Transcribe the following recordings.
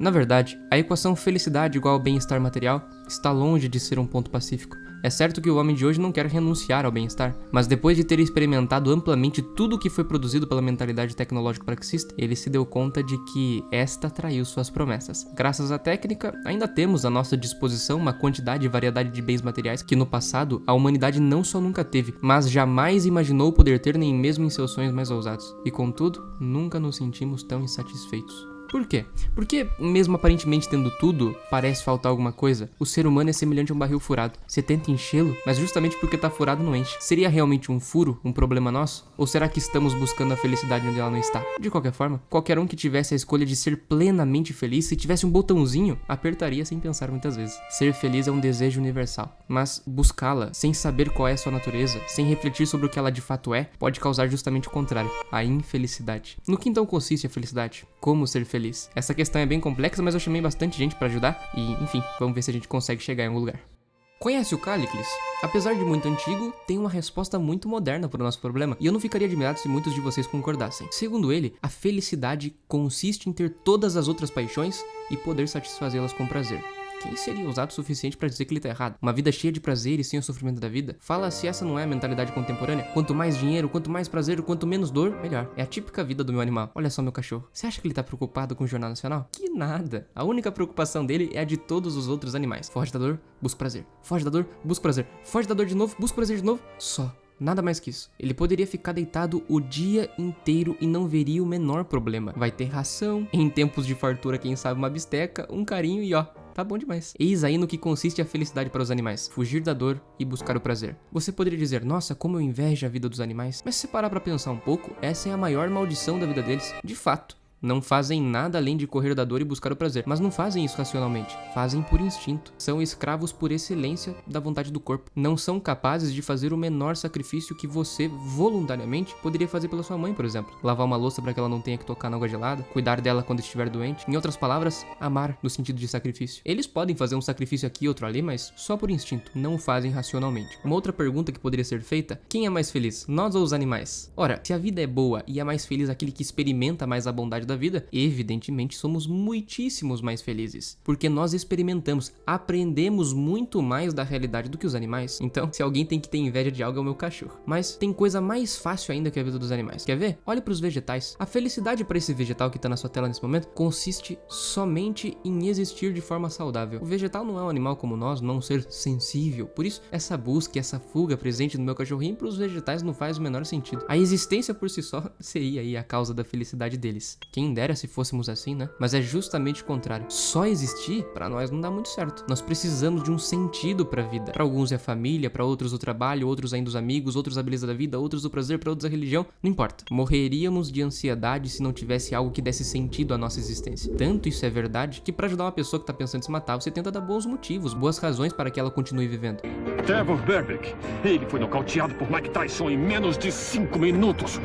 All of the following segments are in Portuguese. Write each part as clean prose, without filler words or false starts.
Na verdade, a equação felicidade igual ao bem-estar material está longe de ser um ponto pacífico. É certo que o homem de hoje não quer renunciar ao bem-estar, mas depois de ter experimentado amplamente tudo o que foi produzido pela mentalidade tecnológica marxista, ele se deu conta de que esta traiu suas promessas. Graças à técnica, ainda temos à nossa disposição uma quantidade e variedade de bens materiais que no passado a humanidade não só nunca teve, mas jamais imaginou poder ter nem mesmo em seus sonhos mais ousados. E contudo, nunca nos sentimos tão insatisfeitos. Por quê? Porque, mesmo aparentemente tendo tudo, parece faltar alguma coisa. O ser humano é semelhante a um barril furado. Você tenta enchê-lo, mas justamente porque tá furado não enche. Seria realmente um furo, um problema nosso? Ou será que estamos buscando a felicidade onde ela não está? De qualquer forma, qualquer um que tivesse a escolha de ser plenamente feliz, se tivesse um botãozinho, apertaria sem pensar muitas vezes. Ser feliz é um desejo universal, mas buscá-la sem saber qual é a sua natureza, sem refletir sobre o que ela de fato é, pode causar justamente o contrário, a infelicidade. No que então consiste a felicidade? Como ser feliz? Essa questão é bem complexa, mas eu chamei bastante gente pra ajudar e, enfim, vamos ver se a gente consegue chegar em algum lugar. Conhece o Calicles? Apesar de muito antigo, tem uma resposta muito moderna para o nosso problema, e eu não ficaria admirado se muitos de vocês concordassem. Segundo ele, a felicidade consiste em ter todas as outras paixões e poder satisfazê-las com prazer. Quem seria ousado o suficiente para dizer que ele tá errado? Uma vida cheia de prazer e sem o sofrimento da vida? Fala se essa não é a mentalidade contemporânea. Quanto mais dinheiro, quanto mais prazer, quanto menos dor, melhor. É a típica vida do meu animal. Olha só meu cachorro. Você acha que ele tá preocupado com o Jornal Nacional? Que nada. A única preocupação dele é a de todos os outros animais. Foge da dor, busca prazer. Foge da dor, busca prazer. Foge da dor de novo, busca prazer de novo. Só. Nada mais que isso. Ele poderia ficar deitado o dia inteiro e não veria o menor problema. Vai ter ração, em tempos de fartura, quem sabe uma bisteca, um carinho e ó, tá bom demais. Eis aí no que consiste a felicidade para os animais. Fugir da dor e buscar o prazer. Você poderia dizer, nossa, como eu invejo a vida dos animais. Mas se você parar pra pensar um pouco, essa é a maior maldição da vida deles. De fato. Não fazem nada além de correr da dor e buscar o prazer. Mas não fazem isso racionalmente. Fazem por instinto. São escravos por excelência da vontade do corpo. Não são capazes de fazer o menor sacrifício que você, voluntariamente, poderia fazer pela sua mãe, por exemplo. Lavar uma louça para que ela não tenha que tocar na água gelada. Cuidar dela quando estiver doente. Em outras palavras, amar no sentido de sacrifício. Eles podem fazer um sacrifício aqui e outro ali, mas só por instinto. Não o fazem racionalmente. Uma outra pergunta que poderia ser feita, quem é mais feliz? Nós ou os animais? Ora, se a vida é boa e é mais feliz aquele que experimenta mais a bondade da vida, evidentemente somos muitíssimos mais felizes, porque nós experimentamos, aprendemos muito mais da realidade do que os animais. Então, se alguém tem que ter inveja de algo, é o meu cachorro. Mas tem coisa mais fácil ainda que a vida dos animais. Quer ver? Olhe para os vegetais. A felicidade para esse vegetal que tá na sua tela nesse momento consiste somente em existir de forma saudável. O vegetal não é um animal como nós, não ser sensível. Por isso, essa busca e essa fuga presente no meu cachorrinho para os vegetais não faz o menor sentido. A existência por si só seria aí a causa da felicidade deles. Quem dera se fôssemos assim, né? Mas é justamente o contrário. Só existir, pra nós, não dá muito certo. Nós precisamos de um sentido pra vida. Pra alguns é a família, pra outros o trabalho, outros ainda os amigos, outros a beleza da vida, outros o prazer, pra outros a religião. Não importa. Morreríamos de ansiedade se não tivesse algo que desse sentido à nossa existência. Tanto isso é verdade que pra ajudar uma pessoa que tá pensando em se matar, você tenta dar bons motivos, boas razões para que ela continue vivendo. Trevor Berbick. Ele foi nocauteado por Mike Tyson em menos de 5 minutos.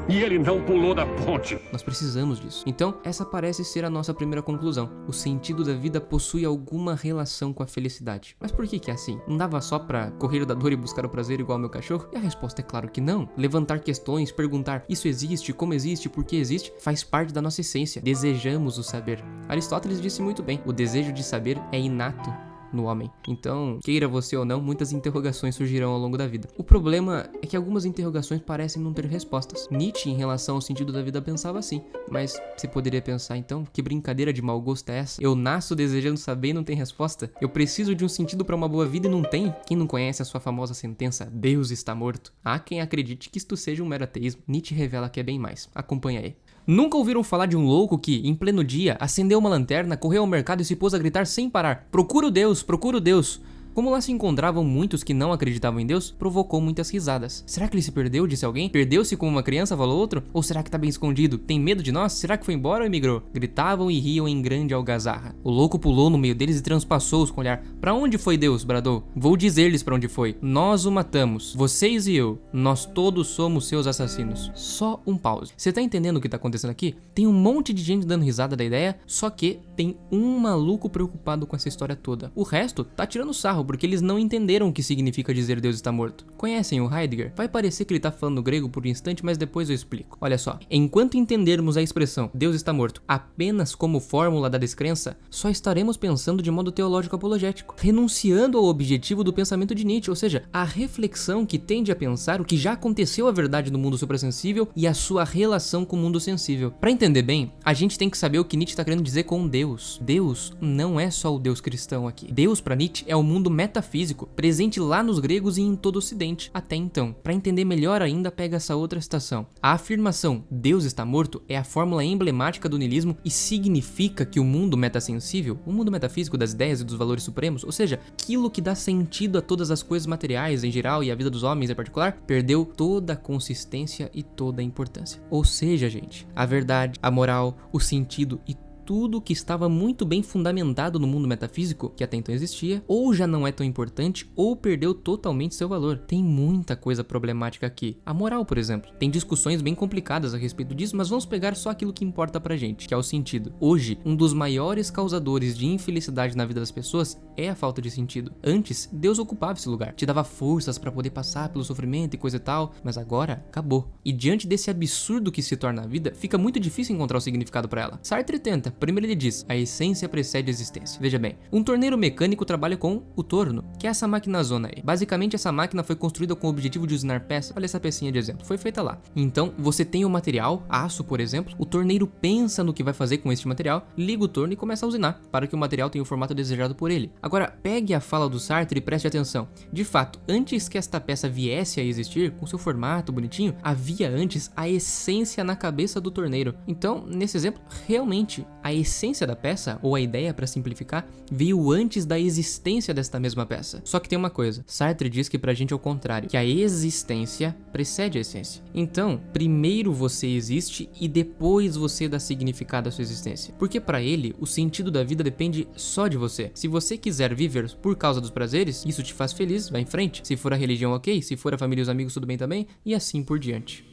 E ele não pulou da ponte. Nós precisamos disso. Então, essa parece ser a nossa primeira conclusão. O sentido da vida possui alguma relação com a felicidade. Mas por que é assim? Não dava só pra correr da dor e buscar o prazer igual ao meu cachorro? E a resposta é claro que não. Levantar questões, perguntar isso existe, como existe, por que existe, faz parte da nossa essência. Desejamos o saber. Aristóteles disse muito bem, o desejo de saber é inato no homem. Então, queira você ou não, muitas interrogações surgirão ao longo da vida. O problema é que algumas interrogações parecem não ter respostas. Nietzsche, em relação ao sentido da vida, pensava assim. Mas você poderia pensar, então, que brincadeira de mau gosto é essa? Eu nasço desejando saber e não tem resposta? Eu preciso de um sentido para uma boa vida e não tem? Quem não conhece a sua famosa sentença, Deus está morto? Há quem acredite que isto seja um mero ateísmo. Nietzsche revela que é bem mais. Acompanha aí. Nunca ouviram falar de um louco que, em pleno dia, acendeu uma lanterna, correu ao mercado e se pôs a gritar sem parar: "Procura o Deus, procura o Deus!" Como lá se encontravam muitos que não acreditavam em Deus, provocou muitas risadas. Será que ele se perdeu, disse alguém? Perdeu-se como uma criança, falou outro? Ou será que tá bem escondido? Tem medo de nós? Será que foi embora ou emigrou? Gritavam e riam em grande algazarra. O louco pulou no meio deles e transpassou-os com o olhar. "Pra onde foi Deus?" bradou. "Vou dizer-lhes pra onde foi. Nós o matamos. Vocês e eu. Nós todos somos seus assassinos." Só um pause. Você tá entendendo o que tá acontecendo aqui? Tem um monte de gente dando risada da ideia, só que tem um maluco preocupado com essa história toda. O resto tá tirando sarro, porque eles não entenderam o que significa dizer Deus está morto. Conhecem o Heidegger? Vai parecer que ele tá falando grego por um instante, mas depois eu explico. Olha só, enquanto entendermos a expressão Deus está morto apenas como fórmula da descrença, só estaremos pensando de modo teológico apologético, renunciando ao objetivo do pensamento de Nietzsche, ou seja, a reflexão que tende a pensar o que já aconteceu a verdade no mundo suprassensível e a sua relação com o mundo sensível. Para entender bem, a gente tem que saber o que Nietzsche está querendo dizer com Deus. Deus não é só o Deus cristão aqui. Deus, para Nietzsche, é o mundo metafísico, presente lá nos gregos e em todo o Ocidente, até então. Para entender melhor ainda, pega essa outra citação. A afirmação Deus está morto é a fórmula emblemática do niilismo e significa que o mundo metasensível, o mundo metafísico das ideias e dos valores supremos, ou seja, aquilo que dá sentido a todas as coisas materiais em geral e a vida dos homens em particular, perdeu toda a consistência e toda a importância. Ou seja, gente, a verdade, a moral, o sentido e tudo que estava muito bem fundamentado no mundo metafísico, que até então existia, ou já não é tão importante, ou perdeu totalmente seu valor. Tem muita coisa problemática aqui. A moral, por exemplo. Tem discussões bem complicadas a respeito disso, mas vamos pegar só aquilo que importa pra gente, que é o sentido. Hoje, um dos maiores causadores de infelicidade na vida das pessoas é a falta de sentido. Antes, Deus ocupava esse lugar, te dava forças pra poder passar pelo sofrimento e coisa e tal, mas agora, acabou. E diante desse absurdo que se torna a vida, fica muito difícil encontrar o significado pra ela. Sartre tenta. Primeiro ele diz, a essência precede a existência. Veja bem, um torneiro mecânico trabalha com o torno, que é essa maquinazona aí. Basicamente essa máquina foi construída com o objetivo de usinar peças. Olha essa pecinha de exemplo, foi feita lá. Então você tem o material, aço por exemplo, o torneiro pensa no que vai fazer com este material, liga o torno e começa a usinar, para que o material tenha o formato desejado por ele. Agora, pegue a fala do Sartre e preste atenção. De fato, antes que esta peça viesse a existir, com seu formato bonitinho, havia antes a essência na cabeça do torneiro. Então, nesse exemplo, realmente, a essência da peça, ou a ideia para simplificar, veio antes da existência desta mesma peça. Só que tem uma coisa, Sartre diz que pra gente é o contrário, que a existência precede a essência. Então, primeiro você existe e depois você dá significado à sua existência. Porque pra ele, o sentido da vida depende só de você. Se você quiser viver por causa dos prazeres, isso te faz feliz, vai em frente. Se for a religião, ok. Se for a família e os amigos, tudo bem também. E assim por diante.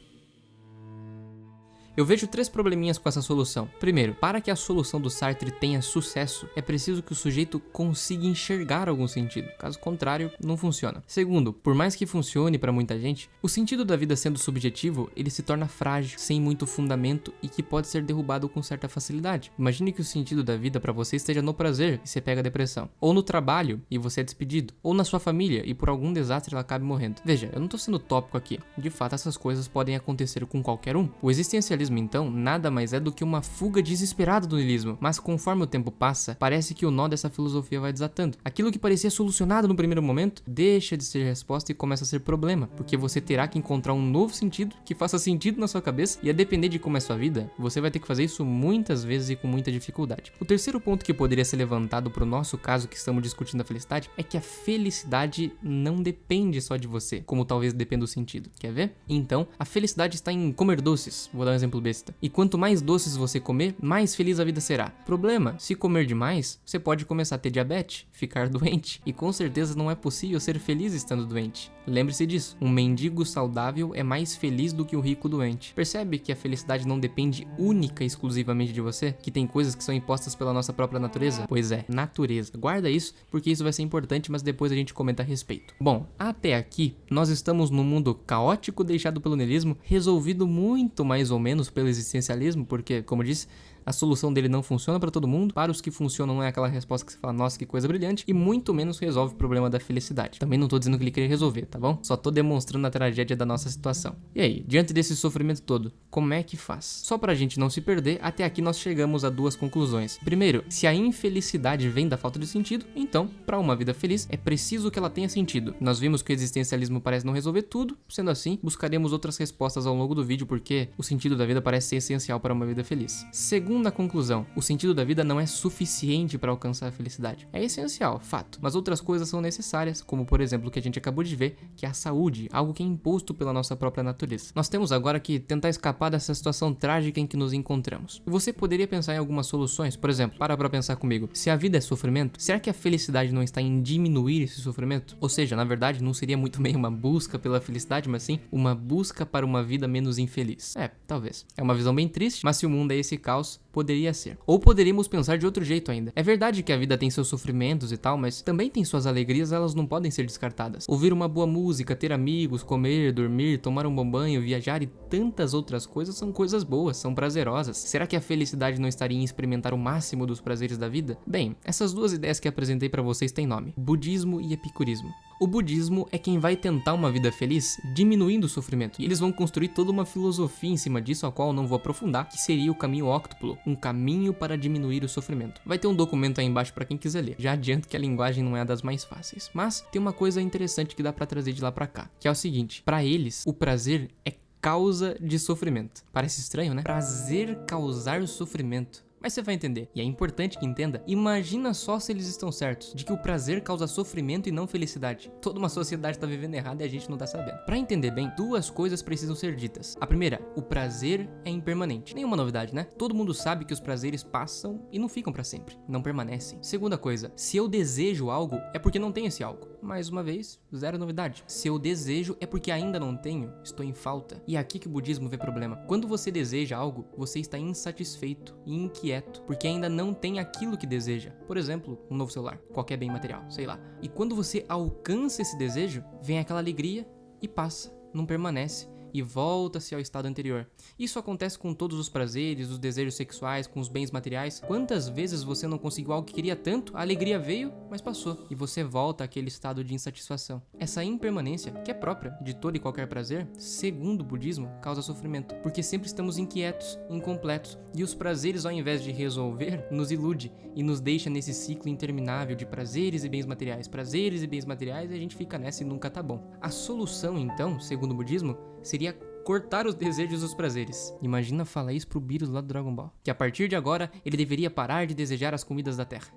Eu vejo 3 probleminhas com essa solução. Primeiro, para que a solução do Sartre tenha sucesso, é preciso que o sujeito consiga enxergar algum sentido. Caso contrário, não funciona. Segundo, por mais que funcione para muita gente, o sentido da vida sendo subjetivo, ele se torna frágil, sem muito fundamento e que pode ser derrubado com certa facilidade. Imagine que o sentido da vida para você esteja no prazer e você pega a depressão, ou no trabalho e você é despedido, ou na sua família e por algum desastre ela acabe morrendo. Veja, eu não tô sendo tópico aqui. De fato, essas coisas podem acontecer com qualquer um. O existencialismo então, nada mais é do que uma fuga desesperada do niilismo, mas conforme o tempo passa, parece que o nó dessa filosofia vai desatando. Aquilo que parecia solucionado no primeiro momento, deixa de ser resposta e começa a ser problema, porque você terá que encontrar um novo sentido que faça sentido na sua cabeça, e a depender de como é sua vida, você vai ter que fazer isso muitas vezes e com muita dificuldade. O terceiro ponto que poderia ser levantado pro nosso caso que estamos discutindo a felicidade, é que a felicidade não depende só de você, como talvez dependa do sentido. Quer ver? Então, a felicidade está em comer doces. Vou dar um exemplo besta. E quanto mais doces você comer, mais feliz a vida será. Problema, se comer demais, você pode começar a ter diabetes, ficar doente, e com certeza não é possível ser feliz estando doente. Lembre-se disso, um mendigo saudável é mais feliz do que um rico doente. Percebe que a felicidade não depende única e exclusivamente de você? Que tem coisas que são impostas pela nossa própria natureza? Pois é, natureza. Guarda isso, porque isso vai ser importante, mas depois a gente comenta a respeito. Bom, até aqui, nós estamos num mundo caótico deixado pelo niilismo, resolvido muito mais ou menos pelo existencialismo, porque, como eu disse, a solução dele não funciona para todo mundo. Para os que funcionam não é aquela resposta que você fala, nossa, que coisa brilhante, e muito menos resolve o problema da felicidade. Também não tô dizendo que ele queria resolver, tá bom? Só tô demonstrando a tragédia da nossa situação. E aí, diante desse sofrimento todo, como é que faz? Só pra gente não se perder, até aqui nós chegamos a 2 conclusões. Primeiro, se a infelicidade vem da falta de sentido, então, para uma vida feliz, é preciso que ela tenha sentido. Nós vimos que o existencialismo parece não resolver tudo, sendo assim, buscaremos outras respostas ao longo do vídeo, porque o sentido da vida parece ser essencial para uma vida feliz. Segunda conclusão, o sentido da vida não é suficiente para alcançar a felicidade. É essencial, fato, mas outras coisas são necessárias, como por exemplo o que a gente acabou de ver, que é a saúde, algo que é imposto pela nossa própria natureza. Nós temos agora que tentar escapar dessa situação trágica em que nos encontramos. E você poderia pensar em algumas soluções, por exemplo, para pensar comigo, se a vida é sofrimento, será que a felicidade não está em diminuir esse sofrimento? Ou seja, na verdade não seria muito bem uma busca pela felicidade, mas sim uma busca para uma vida menos infeliz. Talvez. É uma visão bem triste, mas se o mundo é esse caos, Poderia ser. Ou poderíamos pensar de outro jeito ainda. É verdade que a vida tem seus sofrimentos e tal, mas também tem suas alegrias, elas não podem ser descartadas. Ouvir uma boa música, ter amigos, comer, dormir, tomar um bom banho, viajar e tantas outras coisas são coisas boas, são prazerosas. Será que a felicidade não estaria em experimentar o máximo dos prazeres da vida? Bem, essas duas ideias que apresentei pra vocês têm nome: budismo e epicurismo. O budismo é quem vai tentar uma vida feliz diminuindo o sofrimento, e eles vão construir toda uma filosofia em cima disso, a qual eu não vou aprofundar, que seria o caminho óctuplo, um caminho para diminuir o sofrimento. Vai ter um documento aí embaixo para quem quiser ler. Já adianto que a linguagem não é a das mais fáceis, mas tem uma coisa interessante que dá para trazer de lá para cá, que é o seguinte: para eles, o prazer é causa de sofrimento. Parece estranho, né? Prazer causar sofrimento. Mas você vai entender, e é importante que entenda. Imagina só se eles estão certos, de que o prazer causa sofrimento e não felicidade. Toda uma sociedade tá vivendo errado e a gente não tá sabendo. Pra entender bem, duas coisas precisam ser ditas. A primeira, o prazer é impermanente. Nenhuma novidade, né? Todo mundo sabe que os prazeres passam e não ficam pra sempre, não permanecem. Segunda coisa, se eu desejo algo, é porque não tenho esse algo. Mais uma vez, zero novidade. Se eu desejo, é porque ainda não tenho, estou em falta. E é aqui que o budismo vê problema. Quando você deseja algo, você está insatisfeito e inquieto, porque ainda não tem aquilo que deseja. Por exemplo, um novo celular, qualquer bem material, sei lá. E quando você alcança esse desejo, vem aquela alegria e passa, não permanece. E volta-se ao estado anterior. Isso acontece com todos os prazeres, os desejos sexuais, com os bens materiais. Quantas vezes você não conseguiu algo que queria tanto, a alegria veio, mas passou, e você volta àquele estado de insatisfação. Essa impermanência, que é própria de todo e qualquer prazer, segundo o budismo, causa sofrimento, porque sempre estamos inquietos, incompletos, e os prazeres, ao invés de resolver, nos ilude e nos deixa nesse ciclo interminável de prazeres e bens materiais, e a gente fica nessa e nunca tá bom. A solução, então, segundo o budismo, seria cortar os desejos e os prazeres. Imagina falar isso pro Beerus lá do Dragon Ball. Que a partir de agora, ele deveria parar de desejar as comidas da terra.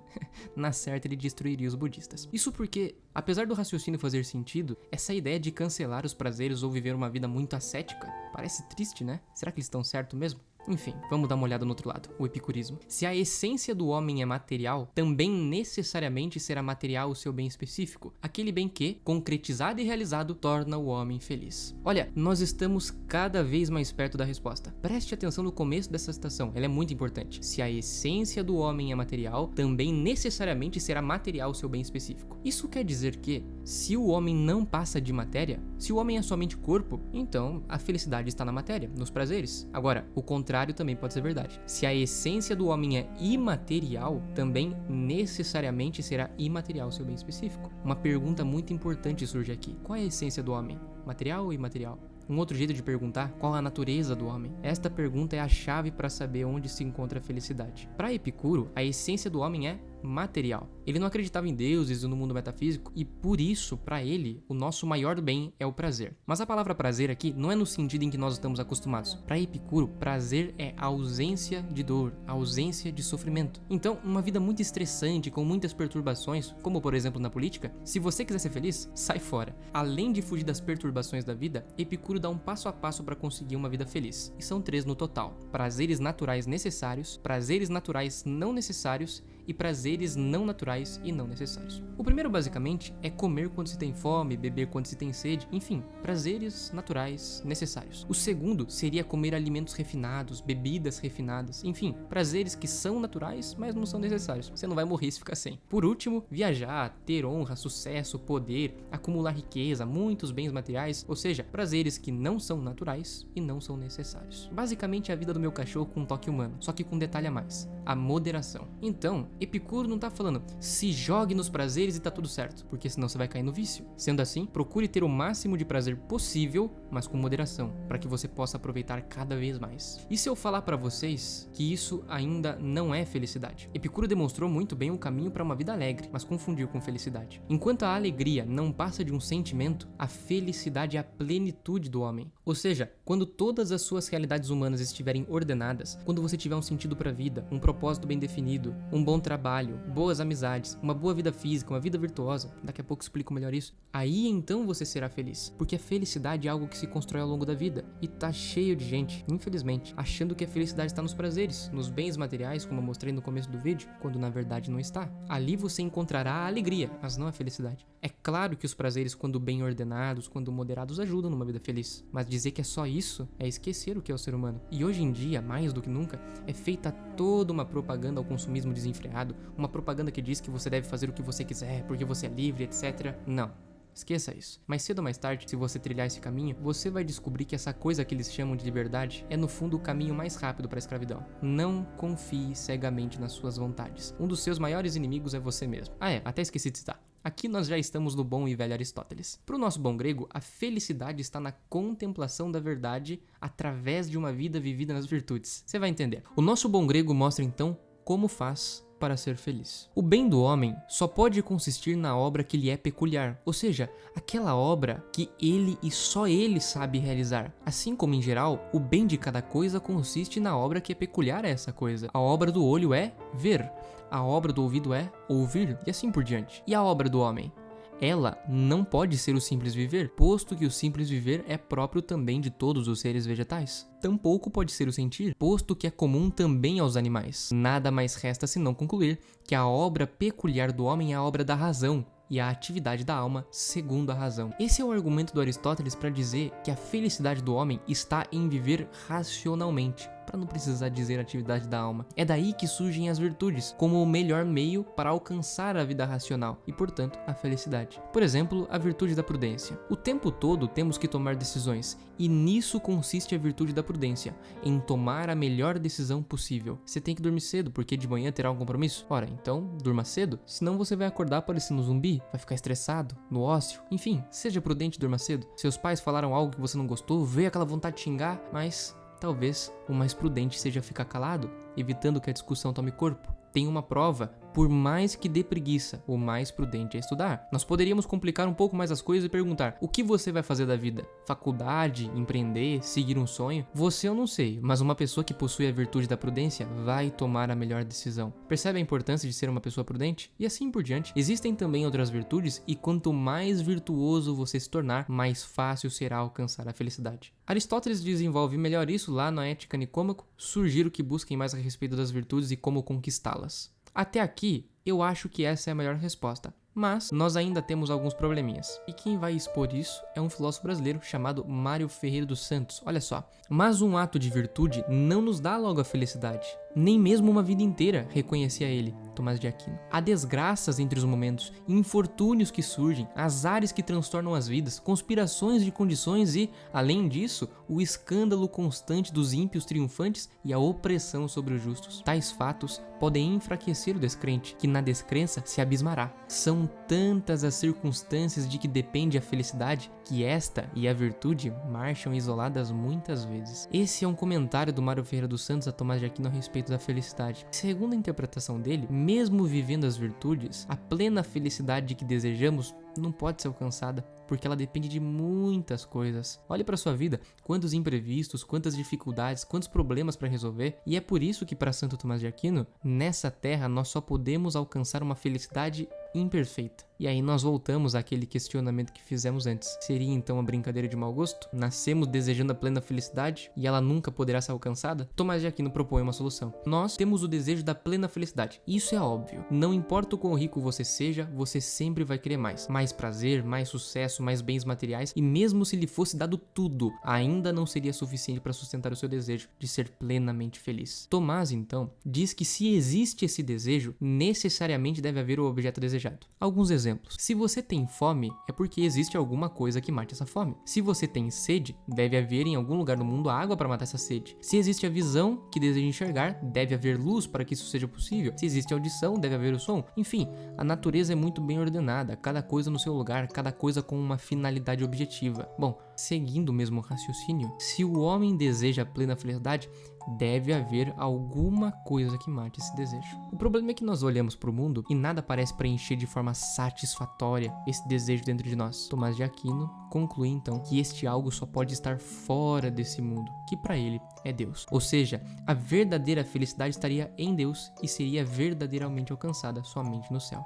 Na certa, ele destruiria os budistas. Isso porque, apesar do raciocínio fazer sentido, essa ideia de cancelar os prazeres ou viver uma vida muito ascética parece triste, né? Será que eles estão certo mesmo? Enfim, vamos dar uma olhada no outro lado, o epicurismo. Se a essência do homem é material, também necessariamente será material o seu bem específico, aquele bem que, concretizado e realizado, torna o homem feliz. Olha, nós estamos cada vez mais perto da resposta. Preste atenção no começo dessa citação, ela é muito importante. Se a essência do homem é material, também necessariamente será material o seu bem específico. Isso quer dizer que, se o homem não passa de matéria, se o homem é somente corpo, então a felicidade está na matéria, nos prazeres. Agora, o contrário também pode ser verdade. Se a essência do homem é imaterial, também necessariamente será imaterial o seu bem específico. Uma pergunta muito importante surge aqui. Qual é a essência do homem? Material ou imaterial? Um outro jeito de perguntar, qual a natureza do homem? Esta pergunta é a chave para saber onde se encontra a felicidade. Para Epicuro, a essência do homem é material. Ele não acreditava em deuses ou no mundo metafísico e por isso, para ele, o nosso maior bem é o prazer. Mas a palavra prazer aqui não é no sentido em que nós estamos acostumados. Para Epicuro, prazer é a ausência de dor, a ausência de sofrimento. Então, uma vida muito estressante, com muitas perturbações, como por exemplo na política, se você quiser ser feliz, sai fora. Além de fugir das perturbações da vida, Epicuro dá um passo a passo para conseguir uma vida feliz. E são 3 no total: prazeres naturais necessários, prazeres naturais não necessários e prazeres não naturais e não necessários. O primeiro, basicamente, é comer quando se tem fome, beber quando se tem sede, enfim, prazeres naturais necessários. O segundo seria comer alimentos refinados, bebidas refinadas, enfim, prazeres que são naturais, mas não são necessários. Você não vai morrer se ficar sem. Por último, viajar, ter honra, sucesso, poder, acumular riqueza, muitos bens materiais, ou seja, prazeres que não são naturais e não são necessários. Basicamente, a vida do meu cachorro com um toque humano, só que com um detalhe a mais: a moderação. Então, Epicuro não tá falando se jogue nos prazeres e tá tudo certo, porque senão você vai cair no vício. Sendo assim, procure ter o máximo de prazer possível, mas com moderação, para que você possa aproveitar cada vez mais. E se eu falar para vocês que isso ainda não é felicidade? Epicuro demonstrou muito bem o caminho para uma vida alegre, mas confundiu com felicidade. Enquanto a alegria não passa de um sentimento, a felicidade é a plenitude do homem. Ou seja, quando todas as suas realidades humanas estiverem ordenadas, quando você tiver um sentido para a vida, um propósito bem definido, um bom trabalho, boas amizades, uma boa vida física, uma vida virtuosa, daqui a pouco explico melhor isso, aí então você será feliz. Porque a felicidade é algo que se constrói ao longo da vida. E tá cheio de gente, infelizmente, achando que a felicidade está nos prazeres, nos bens materiais, como eu mostrei no começo do vídeo, quando na verdade não está. Ali você encontrará a alegria, mas não a felicidade. É claro que os prazeres, quando bem ordenados, quando moderados, ajudam numa vida feliz. Mas dizer que é só isso é esquecer o que é o ser humano. E hoje em dia, mais do que nunca, é feita toda uma propaganda ao consumismo desenfreado, uma propaganda que diz que você deve fazer o que você quiser, porque você é livre, etc. Não. Esqueça isso. Mais cedo ou mais tarde, se você trilhar esse caminho, você vai descobrir que essa coisa que eles chamam de liberdade é no fundo o caminho mais rápido para a escravidão. Não confie cegamente nas suas vontades. Um dos seus maiores inimigos é você mesmo. Até esqueci de citar. Aqui nós já estamos no bom e velho Aristóteles. Para o nosso bom grego, a felicidade está na contemplação da verdade através de uma vida vivida nas virtudes. Você vai entender. O nosso bom grego mostra então como faz para ser feliz. O bem do homem só pode consistir na obra que lhe é peculiar, ou seja, aquela obra que ele e só ele sabe realizar. Assim como em geral, o bem de cada coisa consiste na obra que é peculiar a essa coisa. A obra do olho é ver, a obra do ouvido é ouvir e assim por diante. E a obra do homem? Ela não pode ser o simples viver, posto que o simples viver é próprio também de todos os seres vegetais. Tampouco pode ser o sentir, posto que é comum também aos animais. Nada mais resta senão concluir que a obra peculiar do homem é a obra da razão, e a atividade da alma segundo a razão. Esse é o argumento do Aristóteles para dizer que a felicidade do homem está em viver racionalmente, para não precisar dizer atividade da alma. É daí que surgem as virtudes, como o melhor meio para alcançar a vida racional e, portanto, a felicidade. Por exemplo, a virtude da prudência. O tempo todo temos que tomar decisões, e nisso consiste a virtude da prudência, em tomar a melhor decisão possível. Você tem que dormir cedo, porque de manhã terá um compromisso? Ora, então, durma cedo, senão você vai acordar parecendo um zumbi, vai ficar estressado, no ócio. Enfim, seja prudente e durma cedo. Seus pais falaram algo que você não gostou, veio aquela vontade de xingar, mas talvez o mais prudente seja ficar calado, evitando que a discussão tome corpo. Tem uma prova, por mais que dê preguiça, o mais prudente é estudar. Nós poderíamos complicar um pouco mais as coisas e perguntar: o que você vai fazer da vida? Faculdade? Empreender? Seguir um sonho? Você eu não sei, mas uma pessoa que possui a virtude da prudência vai tomar a melhor decisão. Percebe a importância de ser uma pessoa prudente? E assim por diante. Existem também outras virtudes e quanto mais virtuoso você se tornar, mais fácil será alcançar a felicidade. Aristóteles desenvolve melhor isso lá na Ética Nicômaco. Sugiro que busquem mais a respeito das virtudes e como conquistá-las. Até aqui, eu acho que essa é a melhor resposta. Mas nós ainda temos alguns probleminhas. E quem vai expor isso é um filósofo brasileiro chamado Mário Ferreira dos Santos. Olha só. Mas um ato de virtude não nos dá logo a felicidade. Nem mesmo uma vida inteira, reconhecia ele, Tomás de Aquino. Há desgraças entre os momentos, infortúnios que surgem, azares que transtornam as vidas, conspirações de condições e, além disso, o escândalo constante dos ímpios triunfantes e a opressão sobre os justos. Tais fatos podem enfraquecer o descrente, que na descrença se abismará. São tantas as circunstâncias de que depende a felicidade, que esta e a virtude marcham isoladas muitas vezes. Esse é um comentário do Mário Ferreira dos Santos a Tomás de Aquino a respeito da felicidade. Segundo a interpretação dele, mesmo vivendo as virtudes, a plena felicidade que desejamos não pode ser alcançada, porque ela depende de muitas coisas. Olhe para sua vida, quantos imprevistos, quantas dificuldades, quantos problemas para resolver, e é por isso que para Santo Tomás de Aquino, nessa terra nós só podemos alcançar uma felicidade imperfeita. E aí nós voltamos àquele questionamento que fizemos antes. Seria então uma brincadeira de mau gosto? Nascemos desejando a plena felicidade e ela nunca poderá ser alcançada? Tomás de Aquino propõe uma solução. Nós temos o desejo da plena felicidade. Isso é óbvio. Não importa o quão rico você seja, você sempre vai querer mais. Mais prazer, mais sucesso, mais bens materiais, e mesmo se lhe fosse dado tudo, ainda não seria suficiente para sustentar o seu desejo de ser plenamente feliz. Tomás, então, diz que se existe esse desejo, necessariamente deve haver o objeto desejado. Alguns exemplos. Se você tem fome, é porque existe alguma coisa que mate essa fome. Se você tem sede, deve haver em algum lugar do mundo água para matar essa sede. Se existe a visão que deseja enxergar, deve haver luz para que isso seja possível. Se existe audição, deve haver o som. Enfim, a natureza é muito bem ordenada, cada coisa no seu lugar, cada coisa com uma finalidade objetiva. Bom, seguindo o mesmo raciocínio, se o homem deseja a plena felicidade, deve haver alguma coisa que mate esse desejo. O problema é que nós olhamos para o mundo e nada parece preencher de forma satisfatória esse desejo dentro de nós. Tomás de Aquino conclui então que este algo só pode estar fora desse mundo, que para ele é Deus. Ou seja, a verdadeira felicidade estaria em Deus e seria verdadeiramente alcançada somente no céu.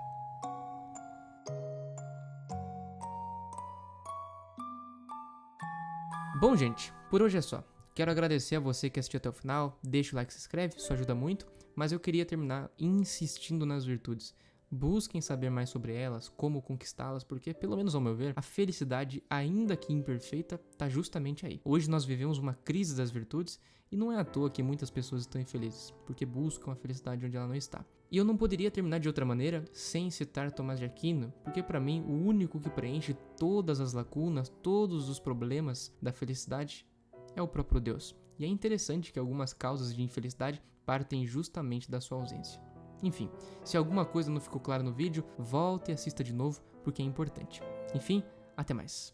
Bom, gente, por hoje é só. Quero agradecer a você que assistiu até o final, deixa o like e se inscreve, isso ajuda muito, mas eu queria terminar insistindo nas virtudes. Busquem saber mais sobre elas, como conquistá-las, porque, pelo menos ao meu ver, a felicidade, ainda que imperfeita, está justamente aí. Hoje nós vivemos uma crise das virtudes e não é à toa que muitas pessoas estão infelizes, porque buscam a felicidade onde ela não está. E eu não poderia terminar de outra maneira sem citar Tomás de Aquino, porque para mim o único que preenche todas as lacunas, todos os problemas da felicidade é o próprio Deus. E é interessante que algumas causas de infelicidade partem justamente da sua ausência. Enfim, se alguma coisa não ficou clara no vídeo, volte e assista de novo porque é importante. Enfim, até mais.